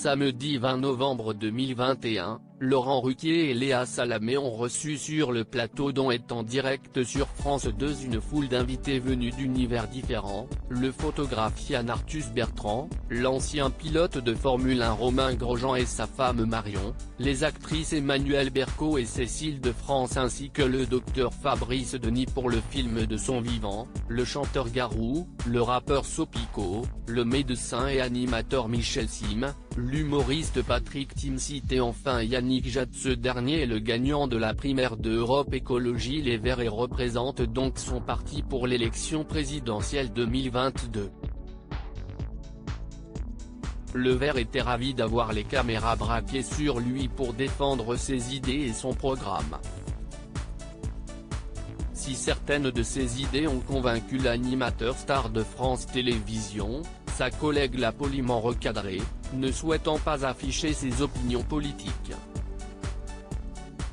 Samedi 20 novembre 2021, Laurent Ruquier et Léa Salamé ont reçu sur le plateau dont est en direct sur France 2 une foule d'invités venus d'univers différents, le photographe Yann Arthus Bertrand, l'ancien pilote de Formule 1 Romain Grosjean et sa femme Marion, les actrices Emmanuelle Berco et Cécile de France ainsi que le docteur Fabrice Denis pour le film de son vivant, le chanteur Garou, le rappeur Sopico, le médecin et animateur Michel Sim, l'humoriste Patrick Timsit et enfin Yannick Jadot. Ce dernier est le gagnant de la primaire de Europe Écologie Les Verts et représente donc son parti pour l'élection présidentielle 2022. Le Vert était ravi d'avoir les caméras braquées sur lui pour défendre ses idées et son programme. Si certaines de ses idées ont convaincu l'animateur star de France Télévisions, sa collègue l'a poliment recadré, ne souhaitant pas afficher ses opinions politiques.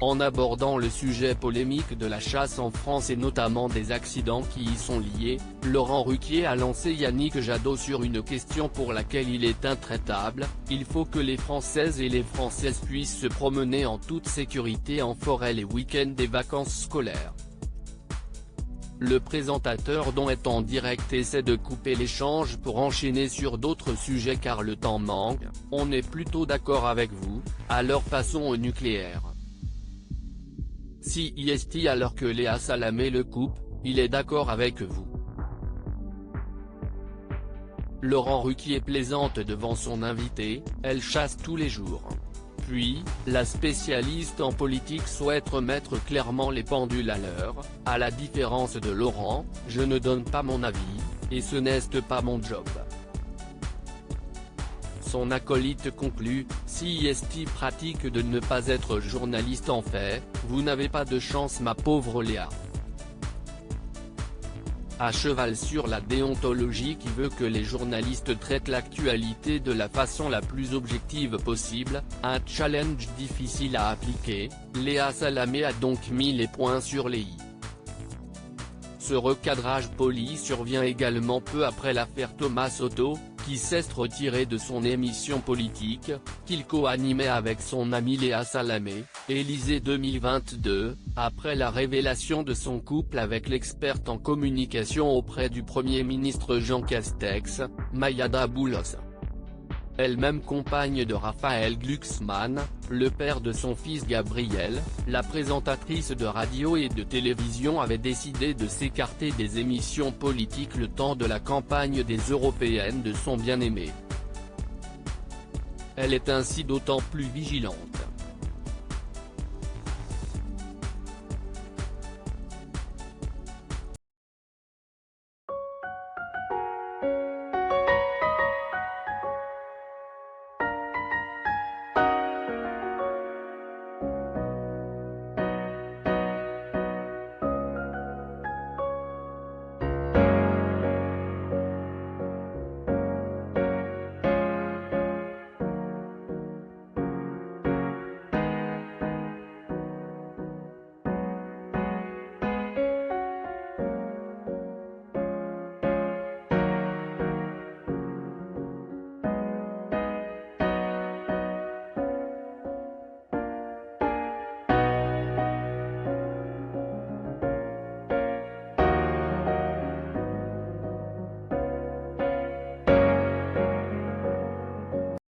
En abordant le sujet polémique de la chasse en France et notamment des accidents qui y sont liés, Laurent Ruquier a lancé Yannick Jadot sur une question pour laquelle il est intraitable: il faut que les Françaises et les Françaises puissent se promener en toute sécurité en forêt les week-ends des vacances scolaires. Le présentateur dont est en direct essaie de couper l'échange pour enchaîner sur d'autres sujets car le temps manque. On est plutôt d'accord avec vous, alors passons au nucléaire. Si est alors que Léa Salamé le coupe, il est d'accord avec vous. Laurent Ruquier plaisante devant son invité, elle chasse tous les jours. Puis, la spécialiste en politique souhaite remettre clairement les pendules à l'heure: à la différence de Laurent, je ne donne pas mon avis, et ce n'est pas mon job. Son acolyte conclut: si est pratique de ne pas être journaliste en fait, vous n'avez pas de chance ma pauvre Léa. À cheval sur la déontologie qui veut que les journalistes traitent l'actualité de la façon la plus objective possible, un challenge difficile à appliquer, Léa Salamé a donc mis les points sur les i. Ce recadrage poli survient également peu après l'affaire Thomas Soto, qui s'est retiré de son émission politique, qu'il co-animait avec son amie Léa Salamé, Élysée 2022, après la révélation de son couple avec l'experte en communication auprès du Premier ministre Jean Castex, Mayada Boulos. Elle-même compagne de Raphaël Glucksmann, le père de son fils Gabriel, la présentatrice de radio et de télévision avait décidé de s'écarter des émissions politiques le temps de la campagne des européennes de son bien-aimé. Elle est ainsi d'autant plus vigilante.